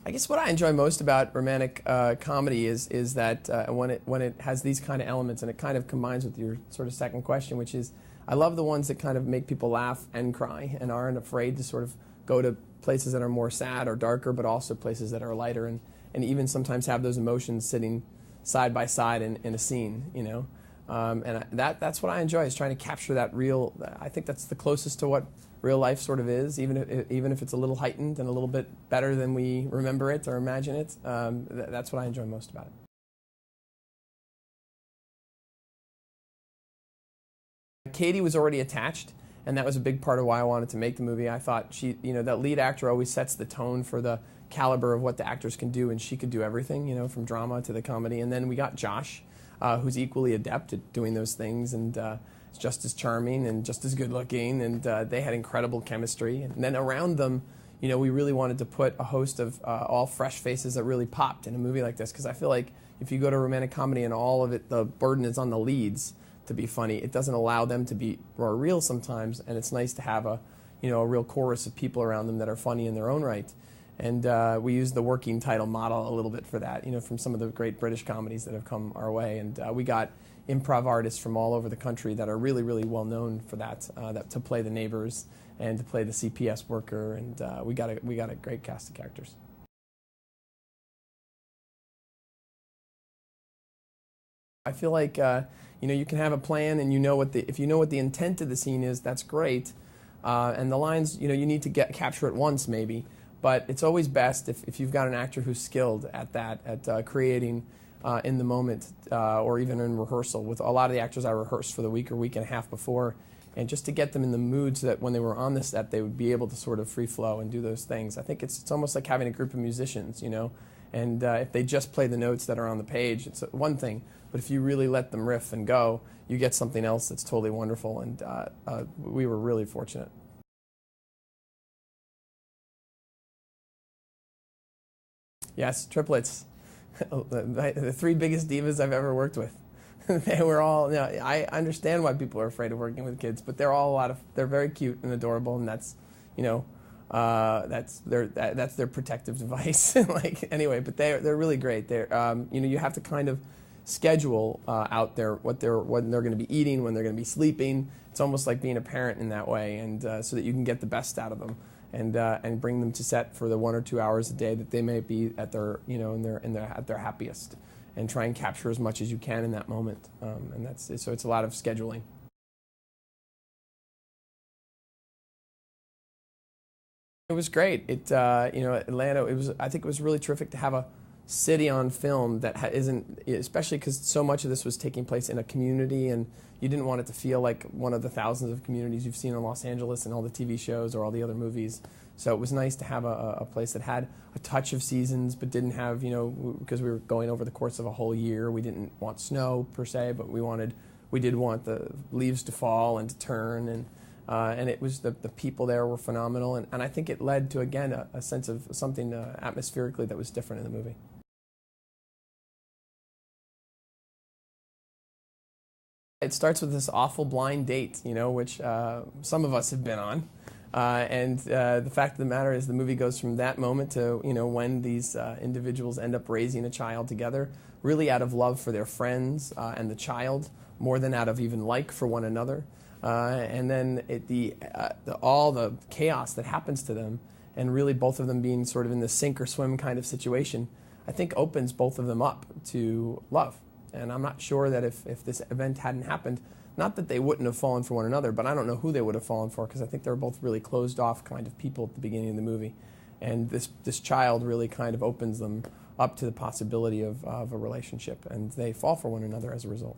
I guess what I enjoy most about romantic comedy is that when it has these kind of elements, and it kind of combines with your sort of second question, which is I love the ones that kind of make people laugh and cry and aren't afraid to sort of go to places that are more sad or darker, but also places that are lighter, and even sometimes have those emotions sitting side by side in a scene, you know. That's what I enjoy, is trying to capture that real. I think that's the closest to what real life sort of is, even if it's a little heightened and a little bit better than we remember it or imagine it. That's what I enjoy most about it. Katie was already attached, and that was a big part of why I wanted to make the movie. I thought that lead actor always sets the tone for the caliber of what the actors can do, and she could do everything, from drama to the comedy. And then we got Josh, who's equally adept at doing those things, and just as charming and just as good looking, and they had incredible chemistry. And then around them, we really wanted to put a host of all fresh faces that really popped in a movie like this, because I feel like if you go to romantic comedy and all of it, the burden is on the leads to be funny, it doesn't allow them to be more real sometimes, and it's nice to have a real chorus of people around them that are funny in their own right. And we used the working title model a little bit for that, from some of the great British comedies that have come our way. And we got improv artists from all over the country that are really, really well known for that to play the neighbors and to play the CPS worker. And we got a great cast of characters. I feel like you can have a plan, and if you know what the intent of the scene is, that's great. And the lines, you need to capture it once maybe. But it's always best if you've got an actor who's skilled at that, at creating in the moment, or even in rehearsal. With a lot of the actors I rehearsed for the week or week and a half before, and just to get them in the mood so that when they were on the set, they would be able to sort of free flow and do those things. I think it's almost like having a group of musicians, and if they just play the notes that are on the page, it's one thing. But if you really let them riff and go, you get something else that's totally wonderful, and we were really fortunate. Yes, triplets. The three biggest divas I've ever worked with. They were all. I understand why people are afraid of working with kids, but they're all they're very cute and adorable, and that's, that's their protective device. Anyway, but they're really great. You have to kind of schedule out what they're going to be eating, when they're going to be sleeping. It's almost like being a parent in that way, and so that you can get the best out of them. And bring them to set for the 1 or 2 hours a day that they may be at their at their happiest, and try and capture as much as you can in that moment. And so it's a lot of scheduling. It was great. Atlanta. I think it was really terrific to have a city on film that isn't, especially because so much of this was taking place in a community, and you didn't want it to feel like one of the thousands of communities you've seen in Los Angeles and all the TV shows or all the other movies. So it was nice to have a place that had a touch of seasons, but didn't have, because we were going over the course of a whole year, we didn't want snow per se, but we did want the leaves to fall and to turn, and it was the people there were phenomenal, and I think it led to, again, a sense of something atmospherically that was different in the movie. It starts with this awful blind date, which some of us have been on. And the fact of the matter is the movie goes from that moment to, when these individuals end up raising a child together, really out of love for their friends and the child, more than out of even like for one another. And then all the chaos that happens to them, and really both of them being sort of in the sink or swim kind of situation, I think opens both of them up to love. And I'm not sure that if this event hadn't happened, not that they wouldn't have fallen for one another, but I don't know who they would have fallen for, because I think they were both really closed off kind of people at the beginning of the movie. And this child really kind of opens them up to the possibility of a relationship, and they fall for one another as a result.